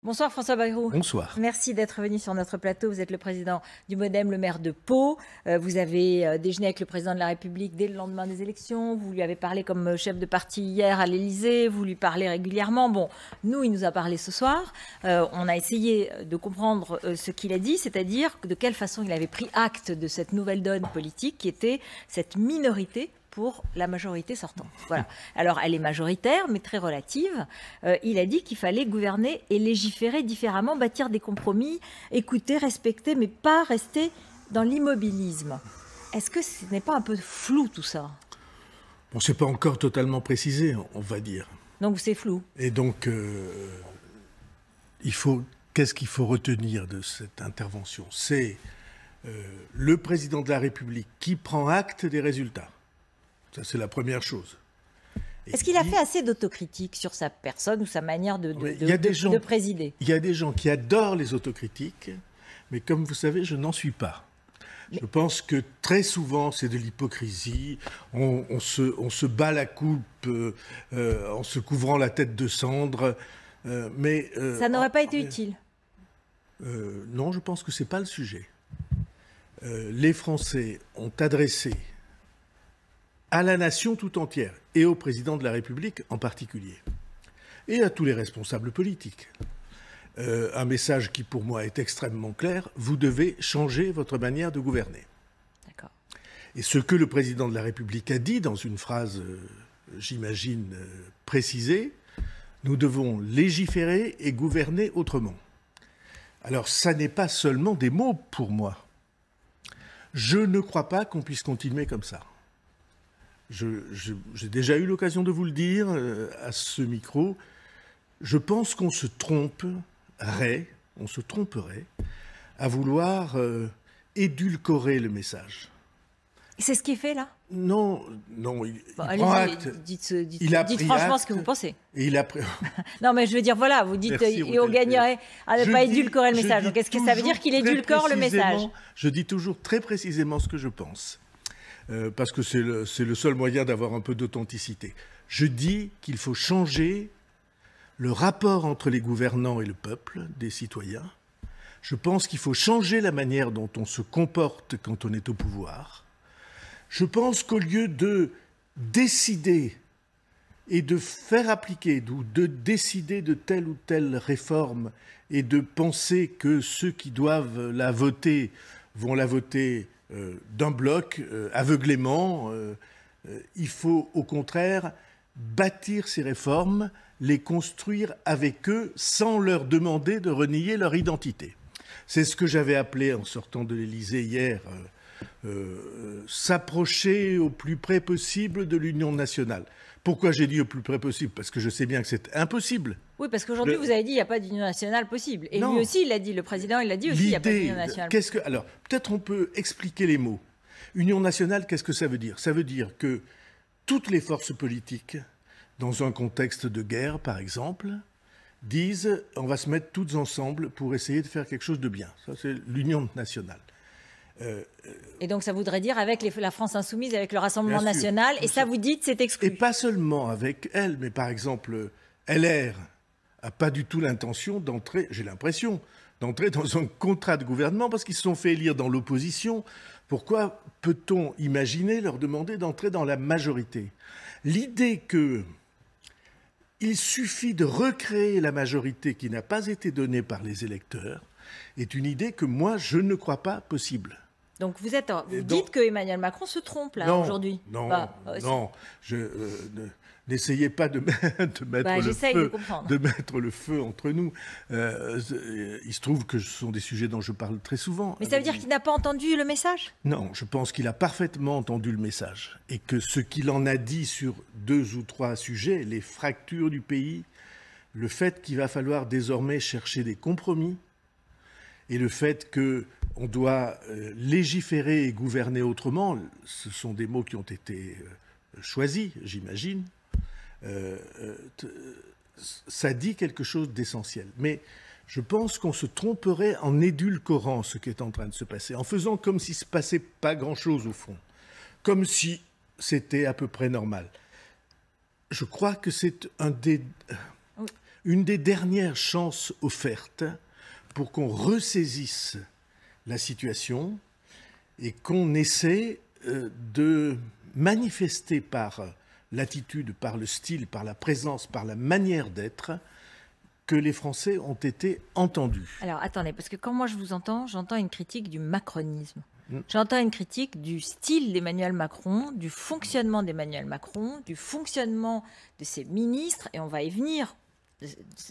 Bonsoir François Bayrou. Bonsoir. Merci d'être venu sur notre plateau. Vous êtes le président du MoDem, le maire de Pau. Vous avez déjeuné avec le président de la République dès le lendemain des élections. Vous lui avez parlé comme chef de parti hier à l'Élysée. Vous lui parlez régulièrement. Bon, nous, il nous a parlé ce soir. On a essayé de comprendre ce qu'il a dit, c'est-à-dire de quelle façon il avait pris acte de cette nouvelle donne politique qui était cette minorité pour la majorité sortante. Voilà. Alors, elle est majoritaire, mais très relative. Il a dit qu'il fallait gouverner et légiférer différemment, bâtir des compromis, écouter, respecter, mais pas rester dans l'immobilisme. Est-ce que ce n'est pas un peu flou, tout ça? Bon, c'est pas encore totalement précisé, on va dire. Donc, c'est flou. Et donc, qu'est-ce qu'il faut retenir de cette intervention? C'est le président de la République qui prend acte des résultats. Ça, c'est la première chose. Est-ce qu'il a fait assez d'autocritique sur sa personne ou sa manière de présider? Il y a des gens qui adorent les autocritiques, mais comme vous savez, je n'en suis pas. Je pense que très souvent, c'est de l'hypocrisie. On se bat la coupe en se couvrant la tête de cendre. Ça n'aurait pas été utile? Non, je pense que ce n'est pas le sujet. Les Français ont adressé à la nation tout entière, et au président de la République en particulier, et à tous les responsables politiques. Un message qui, pour moi, est extrêmement clair: vous devez changer votre manière de gouverner. D'accord. Et ce que le président de la République a dit dans une phrase, j'imagine, précisée: nous devons légiférer et gouverner autrement. Alors, ça n'est pas seulement des mots pour moi. Je ne crois pas qu'on puisse continuer comme ça. J'ai déjà eu l'occasion de vous le dire à ce micro. Je pense qu'on se tromperait à vouloir édulcorer le message. C'est ce qui est fait là? Non, il prend acte. Dites franchement ce que vous pensez. Et il a pris... Non, mais je veux dire, voilà, vous dites et on gagnerait à ne pas édulcorer le message. Donc est-ce que ça veut dire qu'il édulcore le message? Je dis toujours très précisément ce que je pense. Parce que c'est le seul moyen d'avoir un peu d'authenticité. Je dis qu'il faut changer le rapport entre les gouvernants et le peuple, des citoyens. Je pense qu'il faut changer la manière dont on se comporte quand on est au pouvoir. Je pense qu'au lieu de décider et de faire appliquer, ou de décider de telle ou telle réforme, et de penser que ceux qui doivent la voter vont la voter d'un bloc, aveuglément, il faut au contraire bâtir ces réformes, les construire avec eux sans leur demander de renier leur identité. C'est ce que j'avais appelé en sortant de l'Élysée hier, s'approcher au plus près possible de l'union nationale. Pourquoi j'ai dit au plus près possible? Parce que je sais bien que c'est impossible. Oui, parce qu'aujourd'hui, vous avez dit qu'il n'y a pas d'union nationale possible. Et non. Lui aussi, il l'a dit, le président, il l'a dit aussi, il n'y a pas d'union nationale. Alors, peut-être on peut expliquer les mots. Union nationale, qu'est-ce que ça veut dire? Ça veut dire que toutes les forces politiques, dans un contexte de guerre, par exemple, disent on va se mettre toutes ensemble pour essayer de faire quelque chose de bien. Ça, c'est l'union nationale. Et donc ça voudrait dire avec la France insoumise, avec le Rassemblement national, et ça vous dites c'est exclu. Et pas seulement avec elle, mais par exemple LR n'a pas du tout l'intention d'entrer, j'ai l'impression, d'entrer dans un contrat de gouvernement parce qu'ils se sont fait élire dans l'opposition. Pourquoi peut-on imaginer leur demander d'entrer dans la majorité? L'idée qu'il suffit de recréer la majorité qui n'a pas été donnée par les électeurs est une idée que moi je ne crois pas possible. Donc vous dites que Emmanuel Macron se trompe là aujourd'hui. Non, n'essayez pas de mettre le feu entre nous. Il se trouve que ce sont des sujets dont je parle très souvent. Mais ça veut dire qu'il n'a pas entendu le message? Non, je pense qu'il a parfaitement entendu le message. Et que ce qu'il en a dit sur 2 ou 3 sujets, les fractures du pays, le fait qu'il va falloir désormais chercher des compromis, et le fait qu'on doit légiférer et gouverner autrement, ce sont des mots qui ont été choisis, j'imagine, ça dit quelque chose d'essentiel. Mais je pense qu'on se tromperait en édulcorant ce qui est en train de se passer, en faisant comme s'il ne se passait pas grand-chose au fond, comme si c'était à peu près normal. Je crois que c'est une des dernières chances offertes pour qu'on ressaisisse la situation et qu'on essaie de manifester par l'attitude, par le style, par la présence, par la manière d'être, que les Français ont été entendus. Alors attendez, parce que quand moi je vous entends, j'entends une critique du macronisme. J'entends une critique du style d'Emmanuel Macron, du fonctionnement d'Emmanuel Macron, du fonctionnement de ses ministres, et on va y venir,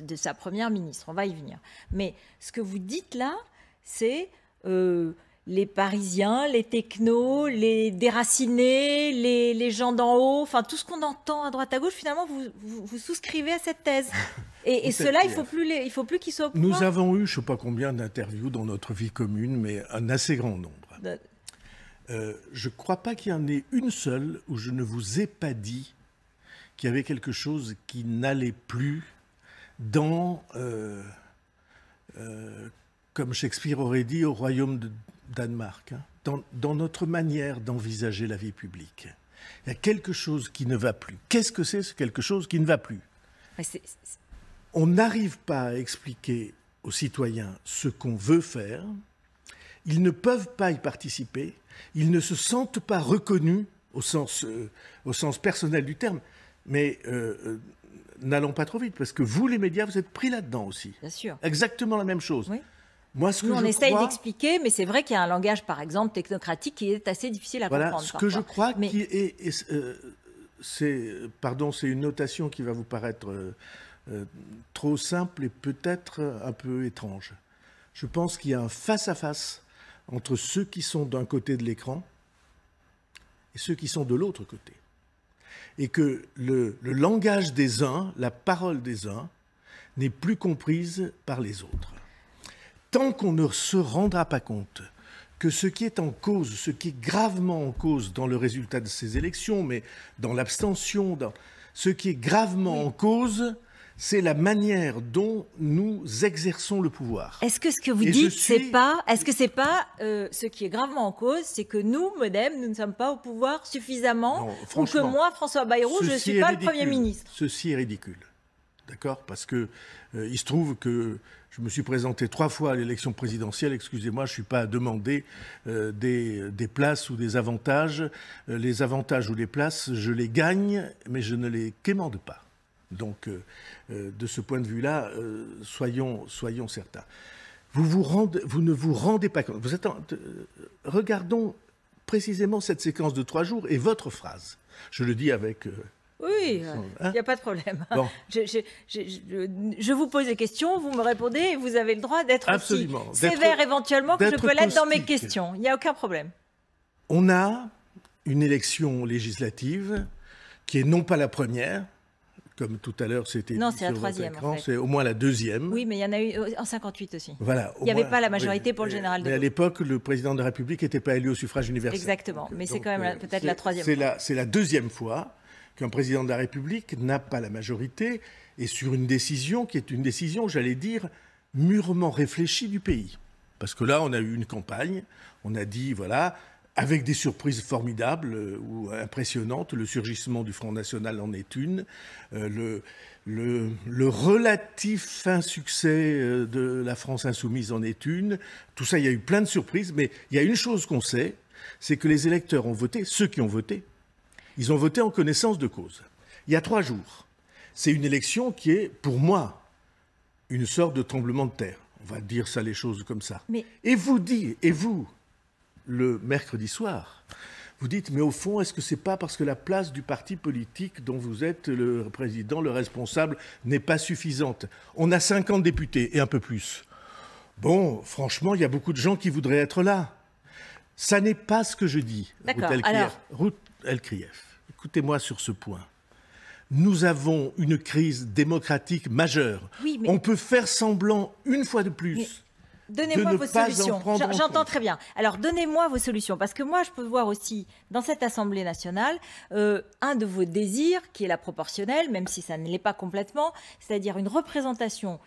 de sa première ministre, on va y venir. Mais ce que vous dites là, c'est les Parisiens, les technos, les déracinés, les gens d'en haut, enfin tout ce qu'on entend à droite à gauche, finalement vous souscrivez à cette thèse. Et ceux-là, il ne faut plus qu'ils soient au pouvoir. Nous avons eu, je ne sais pas combien d'interviews dans notre vie commune, mais un assez grand nombre. Je ne crois pas qu'il y en ait une seule où je ne vous ai pas dit qu'il y avait quelque chose qui n'allait plus dans, comme Shakespeare aurait dit, au royaume de Danemark, hein, dans notre manière d'envisager la vie publique. Il y a quelque chose qui ne va plus. Qu'est-ce que c'est ce quelque chose qui ne va plus? On n'arrive pas à expliquer aux citoyens ce qu'on veut faire. Ils ne peuvent pas y participer. Ils ne se sentent pas reconnus au sens personnel du terme. Mais n'allons pas trop vite, parce que vous, les médias, vous êtes pris là-dedans aussi. Bien sûr. Exactement la même chose. Oui. Moi, ce que on essaye d'expliquer, mais c'est vrai qu'il y a un langage, par exemple, technocratique qui est assez difficile à comprendre. Ce que je crois c'est une notation qui va vous paraître trop simple et peut-être un peu étrange. Je pense qu'il y a un face-à-face entre ceux qui sont d'un côté de l'écran et ceux qui sont de l'autre côté. Et que le langage des uns, la parole des uns, n'est plus comprise par les autres. Tant qu'on ne se rendra pas compte que ce qui est en cause, ce qui est gravement en cause dans le résultat de ces élections, mais dans l'abstention, ce qui est gravement en cause, c'est la manière dont nous exerçons le pouvoir. Est-ce que ce que vous dites, est-ce que c'est pas ce qui est gravement en cause, c'est que nous, MoDem, nous ne sommes pas au pouvoir suffisamment, ou que moi, François Bayrou, je ne suis pas le Premier ministre? Ceci est ridicule, d'accord? Parce que il se trouve que je me suis présenté 3 fois à l'élection présidentielle. Excusez-moi, je ne suis pas à demander des places ou des avantages. Les avantages ou les places, je les gagne, mais je ne les quémande pas. Donc, de ce point de vue-là, soyons certains. Vous ne vous rendez pas compte. Regardons précisément cette séquence de 3 jours et votre phrase. Je le dis avec... Oui, il n'y a pas de problème. Bon. Je vous pose des questions, vous me répondez et vous avez le droit d'être aussi sévère éventuellement que je peux l'être dans mes questions. Il n'y a aucun problème. On a une élection législative qui est non pas la première, comme tout à l'heure c'était dit sur votre écran, en fait. C'est au moins la 2e. Oui, mais il y en a eu en 58 aussi. Voilà, il n'y avait pas la majorité pour le général de Gaulle. Mais à l'époque, le président de la République n'était pas élu au suffrage universel. Exactement, mais c'est quand même peut-être la 3e fois. C'est la 2e fois qu'un président de la République n'a pas la majorité, et sur une décision qui est une décision, j'allais dire, mûrement réfléchie du pays. Parce que là, on a eu une campagne, on a dit, voilà, avec des surprises formidables ou impressionnantes, le surgissement du Front National en est une, le relatif insuccès de la France Insoumise en est une, tout ça, il y a eu plein de surprises, mais il y a une chose qu'on sait, c'est que les électeurs ont voté, ceux qui ont voté, ils ont voté en connaissance de cause. Il y a 3 jours. C'est une élection qui est, pour moi, une sorte de tremblement de terre. On va dire ça, les choses comme ça. Mais... Et vous, le mercredi soir, vous dites, mais au fond, est-ce que c'est pas parce que la place du parti politique dont vous êtes le président, le responsable, n'est pas suffisante? On a 50 députés et un peu plus. Bon, franchement, il y a beaucoup de gens qui voudraient être là. Ça n'est pas ce que je dis, Ruth Elkrief. Écoutez-moi sur ce point. Nous avons une crise démocratique majeure. Oui, mais... On peut faire semblant, une fois de plus, donnez-moi vos solutions. J'entends très bien. Alors, donnez-moi vos solutions. Parce que moi, je peux voir aussi, dans cette Assemblée nationale, un de vos désirs, qui est la proportionnelle, même si ça ne l'est pas complètement, c'est-à-dire une représentation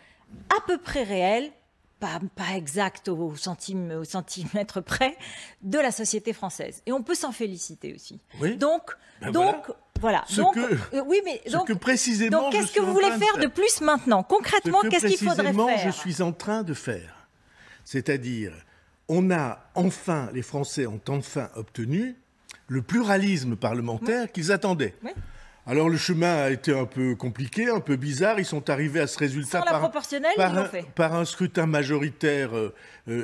à peu près réelle, pas exact au centimètre près, de la société française. Et on peut s'en féliciter aussi. Oui. Donc, Voilà. Ce Donc, que, oui, mais ce que précisément, donc qu'est-ce que vous voulez faire de plus maintenant? Concrètement, qu'est-ce qu'il faudrait faire? Je suis en train de faire. C'est-à-dire, les Français ont enfin obtenu le pluralisme parlementaire qu'ils attendaient. Oui. Alors le chemin a été un peu compliqué, un peu bizarre. Ils sont arrivés à ce résultat par un scrutin majoritaire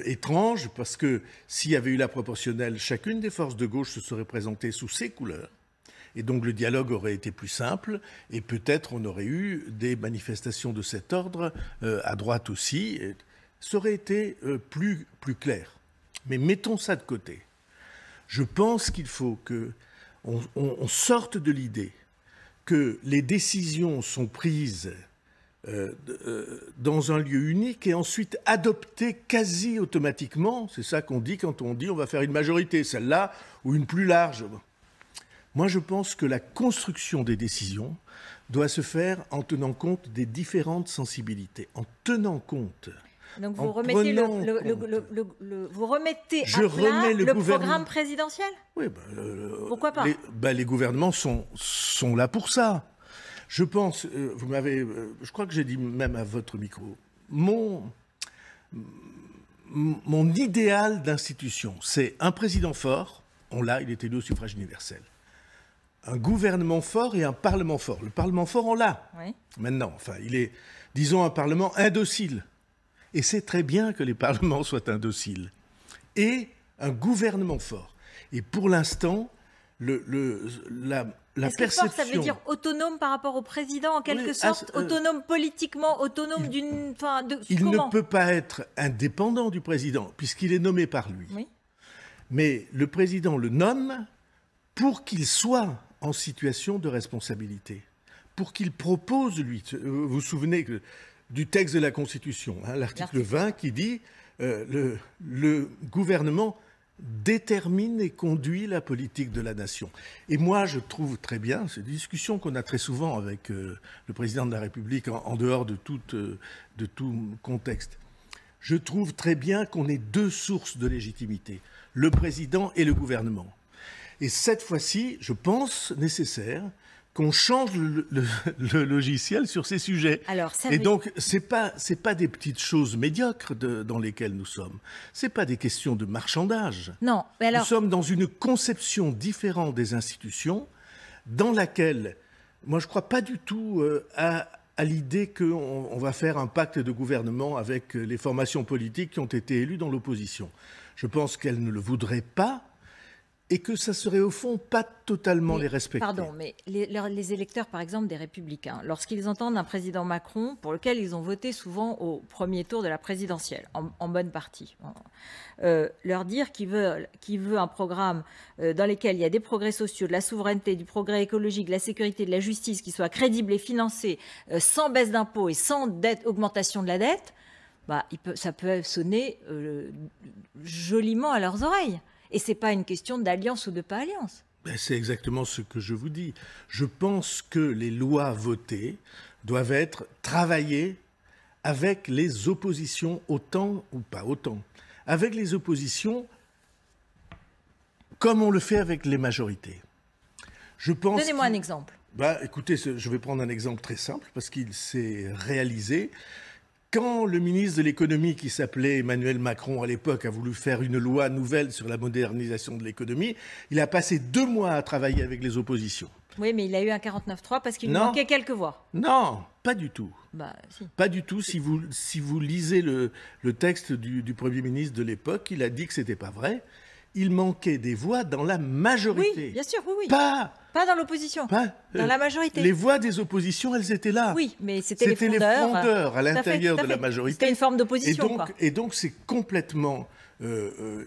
étrange, parce que s'il y avait eu la proportionnelle, chacune des forces de gauche se serait présentée sous ses couleurs. Et donc le dialogue aurait été plus simple, et peut-être on aurait eu des manifestations de cet ordre à droite aussi. Et ça aurait été plus clair. Mais mettons ça de côté. Je pense qu'il faut qu'on sorte de l'idée que les décisions sont prises dans un lieu unique et ensuite adoptées quasi automatiquement. C'est ça qu'on dit quand on dit on va faire une majorité, celle-là ou une plus large. Moi, je pense que la construction des décisions doit se faire en tenant compte des différentes sensibilités, en tenant compte. Donc vous remettez vous remettez à plat le programme présidentiel? Oui. Pourquoi pas? Les gouvernements sont là pour ça. Je pense, je crois que j'ai dit même à votre micro, mon idéal d'institution, c'est un président fort, il est élu au suffrage universel. Un gouvernement fort et un parlement fort. Le parlement fort, on l'a. Oui. Maintenant, il est, disons, un parlement indocile. Et c'est très bien que les parlements soient indociles. Et un gouvernement fort. Et pour l'instant, la perception... Fort, ça veut dire autonome par rapport au président, en quelque sorte, autonome politiquement, autonome d'une... Il ne peut pas être indépendant du président, puisqu'il est nommé par lui. Oui. Mais le président le nomme pour qu'il soit en situation de responsabilité, pour qu'il propose, lui. Vous vous souvenez du texte de la Constitution, l'article 20, qui dit le gouvernement détermine et conduit la politique de la nation. Et moi, je trouve très bien, c'est une discussion qu'on a très souvent avec le président de la République en dehors de tout contexte. Je trouve très bien qu'on ait deux sources de légitimité, le président et le gouvernement. Et cette fois-ci, je pense nécessaire qu'on change le logiciel sur ces sujets. Et donc, c'est pas des petites choses médiocres dans lesquelles nous sommes. C'est pas des questions de marchandage. Non, mais alors... Nous sommes dans une conception différente des institutions, dans laquelle, moi, je crois pas du tout à l'idée qu'on va faire un pacte de gouvernement avec les formations politiques qui ont été élues dans l'opposition. Je pense qu'elles ne le voudraient pas, et que ça serait au fond pas totalement les respecter. Pardon, mais les électeurs, par exemple, des Républicains, lorsqu'ils entendent un président Macron, pour lequel ils ont voté souvent au premier tour de la présidentielle, en bonne partie, leur dire qu'il veut un programme dans lequel il y a des progrès sociaux, de la souveraineté, du progrès écologique, de la sécurité, de la justice, qui soit crédible et financé, sans baisse d'impôts et sans augmentation de la dette, ça peut sonner joliment à leurs oreilles. Et ce n'est pas une question d'alliance ou de pas alliance. C'est exactement ce que je vous dis. Je pense que les lois votées doivent être travaillées avec les oppositions, autant ou pas autant. Avec les oppositions, comme on le fait avec les majorités. Donnez-moi un exemple. Écoutez, je vais prendre un exemple très simple, parce qu'il s'est réalisé. Quand le ministre de l'économie, qui s'appelait Emmanuel Macron à l'époque, a voulu faire une loi nouvelle sur la modernisation de l'économie, il a passé 2 mois à travailler avec les oppositions. Oui, mais il a eu un 49.3 parce qu'il lui manquait quelques voix. Non, pas du tout. Si. Pas du tout. Si vous lisez le texte du Premier ministre de l'époque, il a dit que ce n'était pas vrai. Il manquait des voix dans la majorité. Oui, bien sûr, oui. Pas dans l'opposition, dans la majorité. Les voix des oppositions, elles étaient là. Oui, mais c'était les frondeurs à l'intérieur de la majorité. C'était une forme d'opposition. Et donc, c'est complètement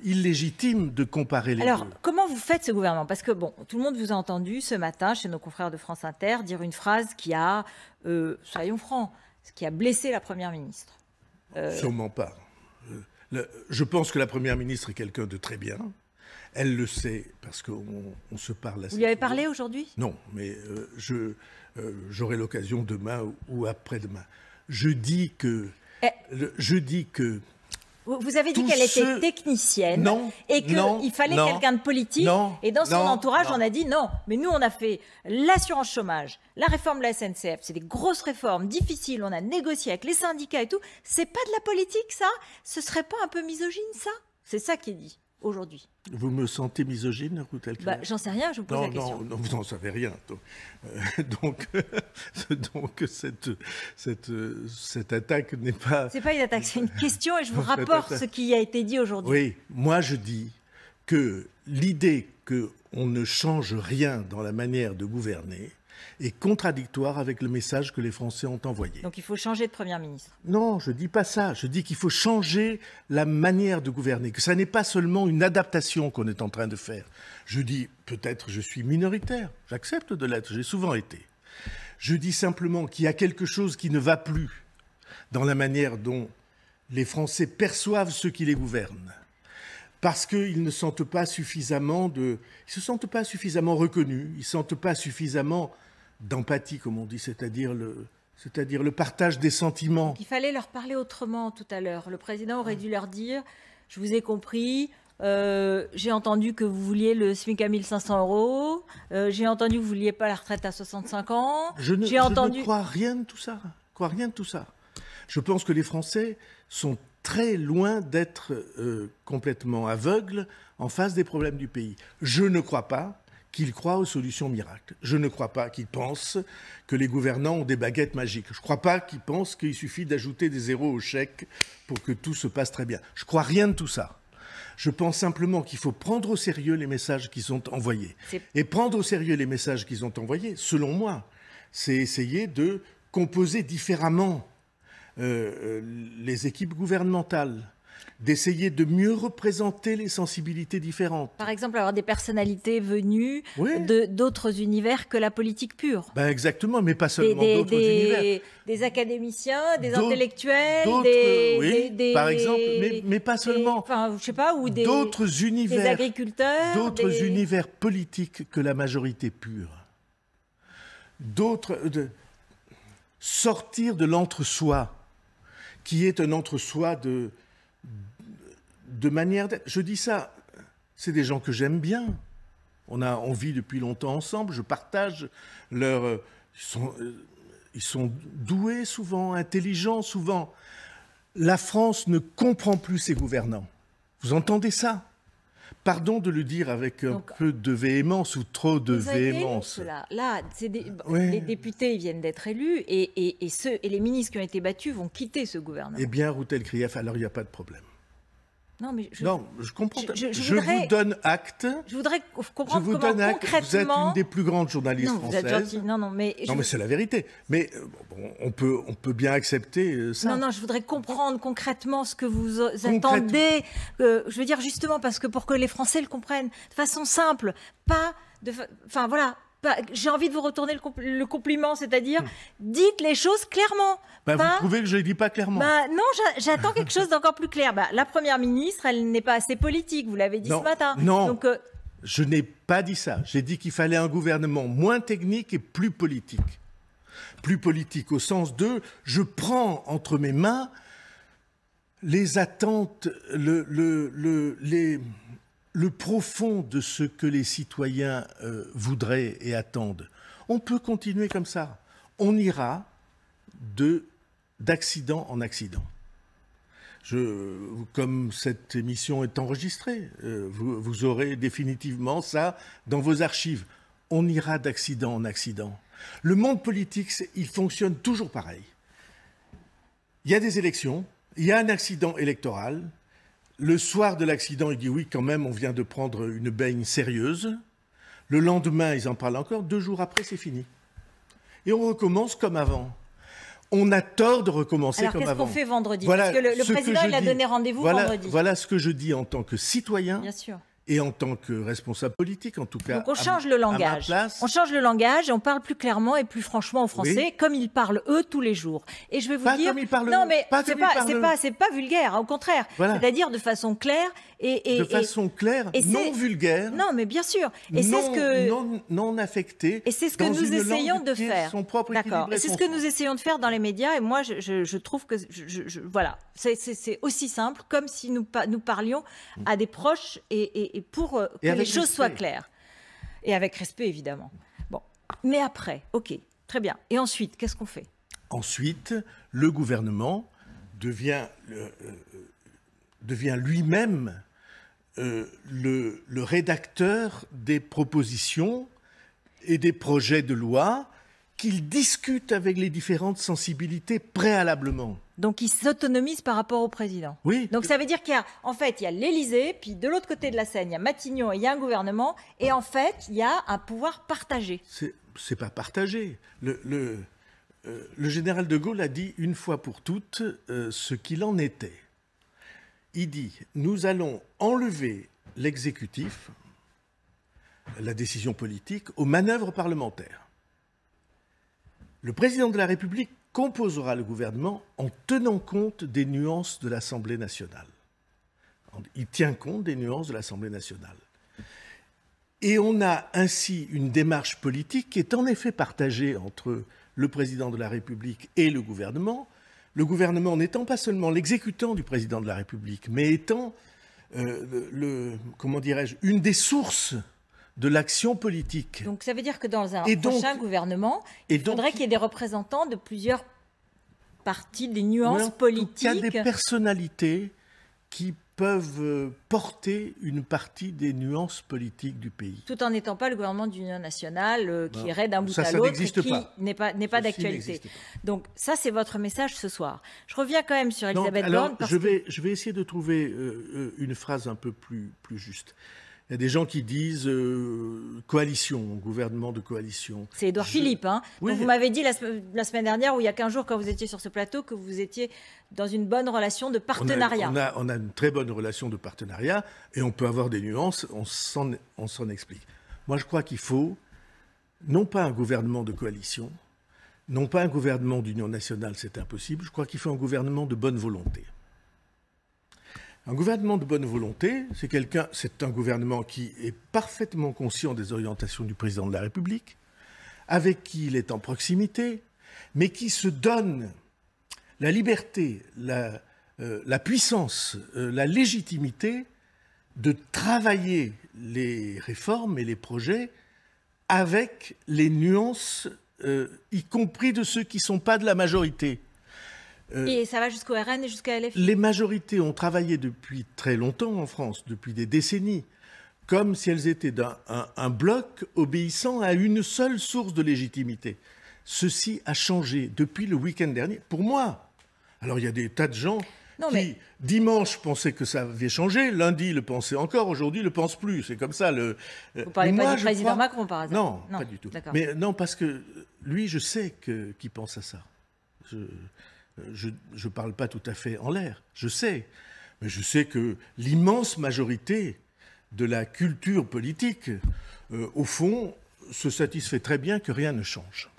illégitime de comparer les deux. Alors, comment vous faites ce gouvernement? Parce que, tout le monde vous a entendu ce matin, chez nos confrères de France Inter, dire une phrase qui a, soyons francs, qui a blessé la Première ministre. Sûrement pas. Je pense que la Première ministre est quelqu'un de très bien. Elle le sait parce qu'on se parle assez. Vous lui avez parlé aujourd'hui? Non, mais j'aurai l'occasion demain ou après-demain. Je dis que Vous avez dit qu'elle était technicienne et qu'il fallait quelqu'un de politique. Et dans son entourage, on a dit non. Mais nous, on a fait l'assurance chômage, la réforme de la SNCF. C'est des grosses réformes difficiles. On a négocié avec les syndicats et tout. C'est pas de la politique, ça? Ce serait pas un peu misogyne, ça? C'est ça qui est dit aujourd'hui. Vous me sentez misogyne, Ruth Elkrier? J'en sais rien, je vous pose la question. Non, vous n'en savez rien. Donc cette attaque n'est pas... C'est pas une attaque, c'est une question et je vous rapporte ce qui a été dit aujourd'hui. Oui, moi je dis que l'idée qu'on ne change rien dans la manière de gouverner est contradictoire avec le message que les Français ont envoyé. Donc il faut changer de Premier ministre? Non, je ne dis pas ça. Je dis qu'il faut changer la manière de gouverner, que ça n'est pas seulement une adaptation qu'on est en train de faire. Je dis, peut-être je suis minoritaire, j'accepte de l'être, j'ai souvent été. Je dis simplement qu'il y a quelque chose qui ne va plus dans la manière dont les Français perçoivent ceux qui les gouvernent. Parce qu'ils ne sentent pas suffisamment ils se sentent pas suffisamment reconnus, ils ne sentent pas suffisamment d'empathie, comme on dit, c'est-à-dire le partage des sentiments. Donc il fallait leur parler autrement tout à l'heure. Le président aurait dû leur dire, je vous ai compris, j'ai entendu que vous vouliez le SMIC à 1 500 €, j'ai entendu que vous ne vouliez pas la retraite à 65 ans. Je ne crois rien de tout ça. Je pense que les Français sont très loin d'être complètement aveugles en face des problèmes du pays. Je ne crois pas qu'ils croient aux solutions miracles. Je ne crois pas qu'ils pensent que les gouvernants ont des baguettes magiques. Je ne crois pas qu'ils pensent qu'il suffit d'ajouter des zéros au chèque pour que tout se passe très bien. Je ne crois rien de tout ça. Je pense simplement qu'il faut prendre au sérieux les messages qui sont envoyés. Et prendre au sérieux les messages qu'ils ont envoyés, selon moi, c'est essayer de composer différemment les équipes gouvernementales, d'essayer de mieux représenter les sensibilités différentes. Par exemple, avoir des personnalités venues d'autres univers que la politique pure. Exactement, mais pas seulement d'autres univers. Des académiciens, des intellectuels, par exemple, mais pas seulement. Je sais pas, ou d'autres univers, des agriculteurs, d'autres univers politiques que la majorité pure. Sortir de l'entre-soi, qui est un entre-soi de manière d'être. Je dis ça, c'est des gens que j'aime bien. On vit depuis longtemps ensemble, je partage leur... Ils sont doués souvent, intelligents souvent. La France ne comprend plus ses gouvernants. Vous entendez ça? Pardon de le dire avec un peu de véhémence ou trop de véhémence. Là, les députés viennent d'être élus et les ministres qui ont été battus vont quitter ce gouvernement. Eh bien, Ruth Elkrier, alors il n'y a pas de problème. Non, mais je comprends. Je vous donne acte. Je voudrais comprendre comment concrètement... Vous êtes une des plus grandes journalistes françaises. Vous êtes gentil. Non, mais c'est la vérité. Mais on peut bien accepter ça. Non, je voudrais comprendre concrètement ce que vous attendez. Je veux dire justement parce que pour que les Français le comprennent de façon simple, pas de... Enfin voilà. J'ai envie de vous retourner le compliment, c'est-à-dire dites les choses clairement. Vous trouvez que je ne les dis pas clairement? Non, j'attends quelque chose d'encore plus clair. La Première ministre, elle n'est pas assez politique, vous l'avez dit ce matin. Non, donc, je n'ai pas dit ça. J'ai dit qu'il fallait un gouvernement moins technique et plus politique. Plus politique au sens de je prends entre mes mains les attentes, le profond de ce que les citoyens voudraient et attendent. On peut continuer comme ça. On ira d'accident en accident. Comme cette émission est enregistrée, vous aurez définitivement ça dans vos archives. On ira d'accident en accident. Le monde politique, il fonctionne toujours pareil. Il y a des élections, il y a un accident électoral. Le soir de l'accident, il dit oui, quand même, on vient de prendre une baigne sérieuse. Le lendemain, ils en parlent encore. 2 jours après, c'est fini. Et on recommence comme avant. On a tort de recommencer comme avant. Alors, qu'est-ce qu'on fait vendredi? Parce que le président, il a donné rendez-vous vendredi. Voilà ce que je dis en tant que citoyen et en tant que responsable politique, en tout cas. Donc on change le langage. On change le langage et on parle plus clairement et plus franchement aux Français, comme ils parlent eux tous les jours. Et je vais vous pas dire, comme ils parlent non mais c'est pas vulgaire, au contraire. Voilà. C'est-à-dire de façon claire de façon claire, non vulgaire. Non mais bien sûr. Et c'est ce que non affecté. Et c'est ce que nous essayons de faire. D'accord. C'est ce que nous essayons de faire dans les médias. Et moi, je trouve que voilà, c'est aussi simple comme si nous parlions à des proches et pour que les choses soient claires. Et avec respect, évidemment. Bon. Mais après, ok, très bien. Et ensuite, qu'est-ce qu'on fait? Ensuite, le gouvernement devient lui-même le rédacteur des propositions et des projets de loi qu'il discute avec les différentes sensibilités préalablement. Donc, il s'autonomise par rapport au président. Oui. Donc, ça veut dire qu'il y a l'Élysée, puis de l'autre côté de la Seine, il y a Matignon et il y a un gouvernement, et en fait, il y a un pouvoir partagé. C'est pas partagé. Le général de Gaulle a dit une fois pour toutes ce qu'il en était. Il dit, nous allons enlever l'exécutif, la décision politique, aux manœuvres parlementaires. Le président de la République composera le gouvernement en tenant compte des nuances de l'Assemblée nationale. Il tient compte des nuances de l'Assemblée nationale. Et on a ainsi une démarche politique qui est en effet partagée entre le président de la République et le gouvernement n'étant pas seulement l'exécutant du président de la République, mais étant, comment dirais-je, une des sources de l'action politique. Donc ça veut dire que dans un prochain gouvernement, il faudrait qu'il y ait des représentants de plusieurs partis, des nuances politiques. Il y a des personnalités qui peuvent porter une partie des nuances politiques du pays. Tout en n'étant pas le gouvernement d'union nationale qui irait d'un bout à l'autre et qui n'est pas d'actualité. Donc ça, c'est votre message ce soir. Je reviens quand même sur Elisabeth Borne. Je vais essayer de trouver une phrase un peu plus juste. Il y a des gens qui disent coalition, gouvernement de coalition. C'est Édouard Philippe. Hein. Oui. Vous m'avez dit la semaine dernière, ou il y a 15 jours, quand vous étiez sur ce plateau, que vous étiez dans une bonne relation de partenariat. On a une très bonne relation de partenariat et on peut avoir des nuances, on s'en explique. Moi, je crois qu'il faut non pas un gouvernement de coalition, non pas un gouvernement d'union nationale, c'est impossible. Je crois qu'il faut un gouvernement de bonne volonté. Un gouvernement de bonne volonté, c'est un gouvernement qui est parfaitement conscient des orientations du président de la République, avec qui il est en proximité, mais qui se donne la liberté, la puissance, la légitimité de travailler les réformes et les projets avec les nuances, y compris de ceux qui ne sont pas de la majorité. Et ça va jusqu'au RN et jusqu'à LFI. Les majorités ont travaillé depuis très longtemps en France, depuis des décennies, comme si elles étaient un bloc obéissant à une seule source de légitimité. Ceci a changé depuis le week-end dernier, pour moi. Alors il y a des tas de gens qui, dimanche, pensaient que ça avait changé, lundi le pensaient encore, aujourd'hui le pensent plus. C'est comme ça. Vous ne parlez pas du président Macron, par exemple? Non, pas du tout. Mais non, parce que lui, je sais qu'il pense à ça. Je ne parle pas tout à fait en l'air, je sais. Mais je sais que l'immense majorité de la culture politique, au fond, se satisfait très bien que rien ne change.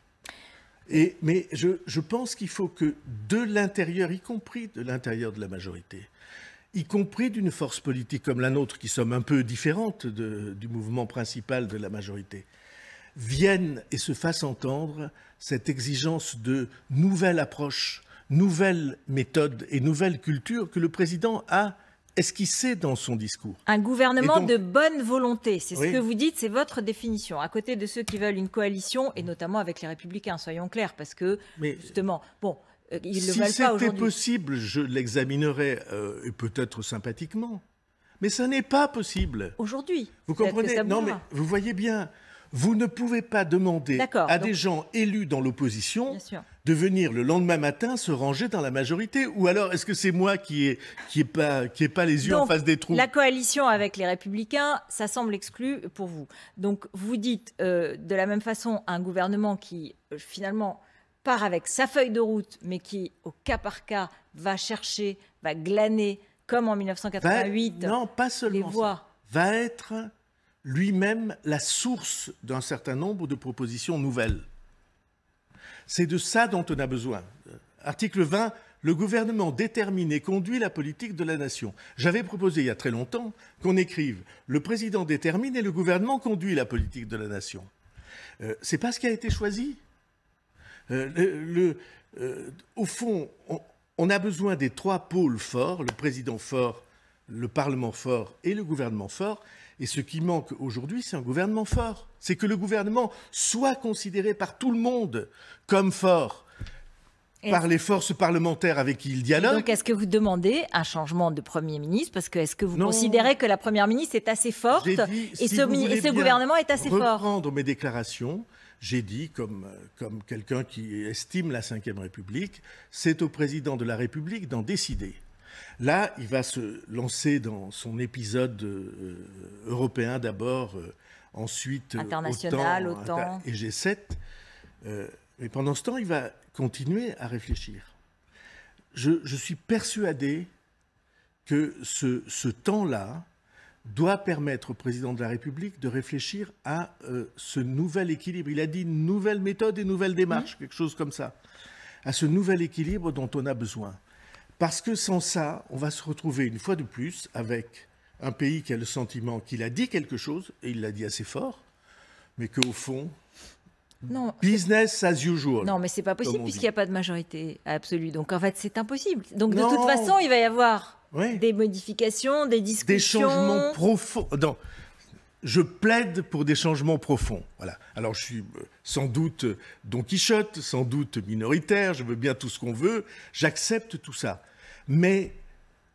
Mais je pense qu'il faut que de l'intérieur, y compris de l'intérieur de la majorité, y compris d'une force politique comme la nôtre, qui sommes un peu différentes du mouvement principal de la majorité, vienne et se fasse entendre cette exigence de nouvelle approche, nouvelle méthode et nouvelle culture que le président a esquissée dans son discours. Un gouvernement de bonne volonté, c'est ce que vous dites, c'est votre définition. À côté de ceux qui veulent une coalition, et notamment avec les Républicains, soyons clairs, parce que, justement, ils ne le veulent pas aujourd'hui. Si c'était possible, je l'examinerais, et peut-être sympathiquement. Mais ça n'est pas possible. Aujourd'hui. Vous comprenez? Non, mais vous voyez bien, vous ne pouvez pas demander à des gens élus dans l'opposition de venir le lendemain matin se ranger dans la majorité. Ou alors, est-ce que c'est moi qui ai pas les yeux en face des trous? La coalition avec les Républicains, ça semble exclu pour vous. Donc, vous dites de la même façon un gouvernement qui, finalement, part avec sa feuille de route, mais qui, au cas par cas, va chercher, va glaner, comme en 1988, non, pas seulement les voix. va être lui-même la source d'un certain nombre de propositions nouvelles. C'est de ça dont on a besoin. Article 20, le gouvernement détermine et conduit la politique de la nation. J'avais proposé il y a très longtemps qu'on écrive « Le président détermine et le gouvernement conduit la politique de la nation ». C'est pas ce qui a été choisi. Au fond, on a besoin des trois pôles forts, le président fort, le Parlement fort et le gouvernement fort. Et ce qui manque aujourd'hui, c'est un gouvernement fort. C'est que le gouvernement soit considéré par tout le monde comme fort, par les forces parlementaires avec qui il dialogue. Donc, est-ce que vous demandez un changement de Premier ministre? Parce que est-ce que vous considérez que la Première ministre est assez forte et ce gouvernement est assez fort? Reprendre mes déclarations, j'ai dit, comme quelqu'un qui estime la Ve République, c'est au président de la République d'en décider. Là, il va se lancer dans son épisode européen d'abord, ensuite international, OTAN et G7. Mais pendant ce temps, il va continuer à réfléchir. Je suis persuadé que ce temps-là doit permettre au président de la République de réfléchir à ce nouvel équilibre. Il a dit nouvelle méthode et nouvelle démarche, quelque chose comme ça. À ce nouvel équilibre dont on a besoin. Parce que sans ça, on va se retrouver une fois de plus avec un pays qui a le sentiment qu'il a dit quelque chose, et il l'a dit assez fort, mais qu'au fond, non, business as usual. Non, mais c'est pas possible puisqu'il n'y a pas de majorité absolue. Donc en fait, c'est impossible. Donc de toute façon, il va y avoir des modifications, des discussions. Des changements profonds. Non. Je plaide pour des changements profonds. Voilà. Alors je suis sans doute Don Quichotte, sans doute minoritaire, je veux bien tout ce qu'on veut, j'accepte tout ça. Mais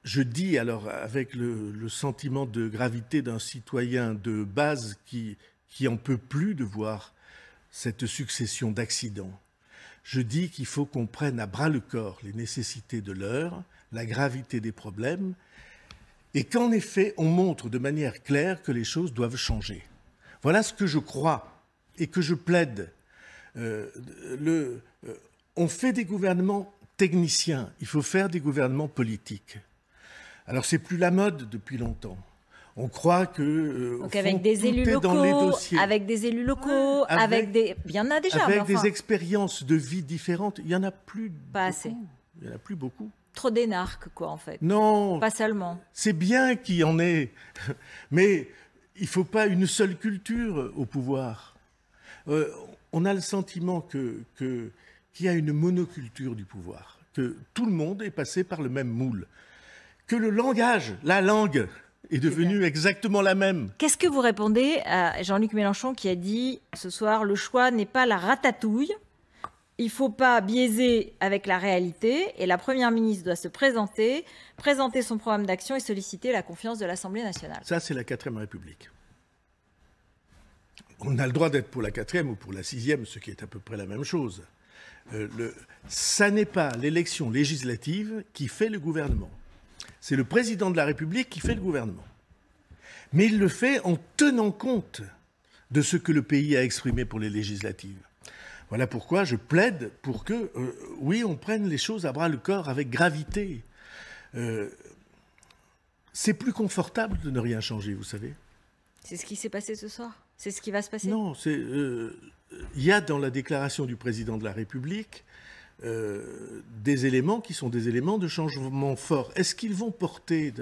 je dis alors avec le sentiment de gravité d'un citoyen de base qui en peut plus de voir cette succession d'accidents. Je dis qu'il faut qu'on prenne à bras le corps les nécessités de l'heure, la gravité des problèmes, et qu'en effet, on montre de manière claire que les choses doivent changer. Voilà ce que je crois et que je plaide. On fait des gouvernements techniciens, il faut faire des gouvernements politiques. Alors, c'est plus la mode depuis longtemps. On croit que donc avec des élus locaux, dans les dossiers. Avec des élus locaux, avec des... Il y en a déjà. Avec des expériences de vie différentes, il n'y en a plus pas assez. Il n'y en a plus beaucoup. Trop d'énarques, quoi, en fait. Non. Pas seulement. C'est bien qu'il y en ait, mais il ne faut pas une seule culture au pouvoir. On a le sentiment qu'il y a une monoculture du pouvoir, que tout le monde est passé par le même moule, que le langage, la langue, est devenue exactement la même. Qu'est-ce que vous répondez à Jean-Luc Mélenchon qui a dit ce soir, le choix n'est pas la ratatouille, il ne faut pas biaiser avec la réalité et la Première ministre doit se présenter son programme d'action et solliciter la confiance de l'Assemblée nationale. Ça, c'est la 4e République. On a le droit d'être pour la 4e ou pour la 6e, ce qui est à peu près la même chose. Ça n'est pas l'élection législative qui fait le gouvernement. C'est le président de la République qui fait le gouvernement. Mais il le fait en tenant compte de ce que le pays a exprimé pour les législatives. Voilà pourquoi je plaide pour que, oui, on prenne les choses à bras le corps avec gravité. C'est plus confortable de ne rien changer, vous savez. C'est ce qui s'est passé ce soir? C'est ce qui va se passer? Non, il y a dans la déclaration du président de la République des éléments qui sont des éléments de changement fort. Est-ce qu'ils vont porter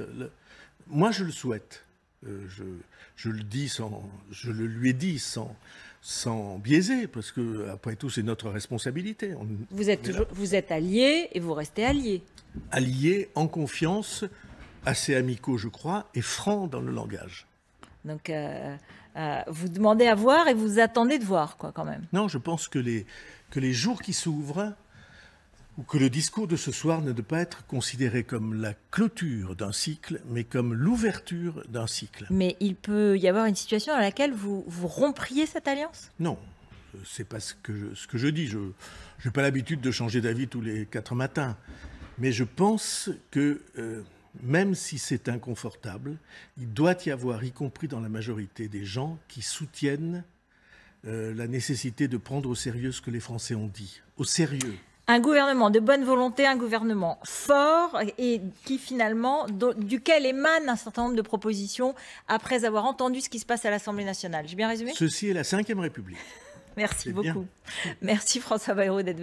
Moi, je le souhaite. Je le lui ai dit sans biaiser, parce que après tout, c'est notre responsabilité. Vous êtes alliés et vous restez alliés. Alliés, en confiance, assez amicaux, je crois, et francs dans le langage. Donc, vous demandez à voir et vous attendez de voir, quoi, quand même. Non, je pense que les jours qui s'ouvrent, ou que le discours de ce soir ne doit pas être considéré comme la clôture d'un cycle, mais comme l'ouverture d'un cycle. Mais il peut y avoir une situation dans laquelle vous rompriez cette alliance? Non, c'est pas ce que je dis. Je n'ai pas l'habitude de changer d'avis tous les 4 matins. Mais je pense que, même si c'est inconfortable, il doit y avoir, y compris dans la majorité des gens, qui soutiennent la nécessité de prendre au sérieux ce que les Français ont dit. Au sérieux. Un gouvernement de bonne volonté, un gouvernement fort et qui finalement, duquel émane un certain nombre de propositions après avoir entendu ce qui se passe à l'Assemblée nationale. J'ai bien résumé ? Ceci est la Ve République. Merci beaucoup. Merci François Bayrou d'être venu.